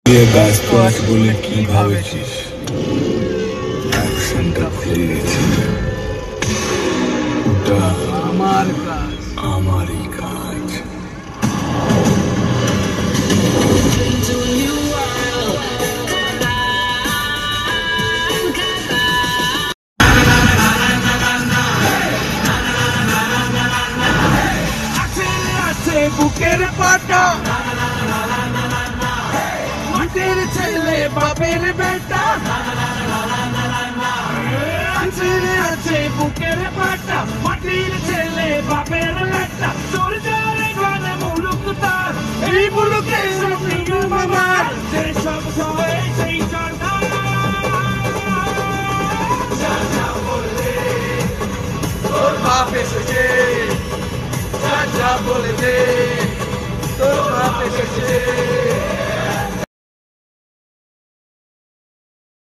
গাছ বলে কি ভাবেছিস? অ্যাকশনটা ভুলে গেছি। ওটা আমার কাজ, আমারই কাজ। বুকের পাটা মাটির ছেলে বাপের বেটা আছে বুকের পাটা মাটির ছেলে বাপের বেটা তোর জানে গানে মুলুক তার এই মুলুকে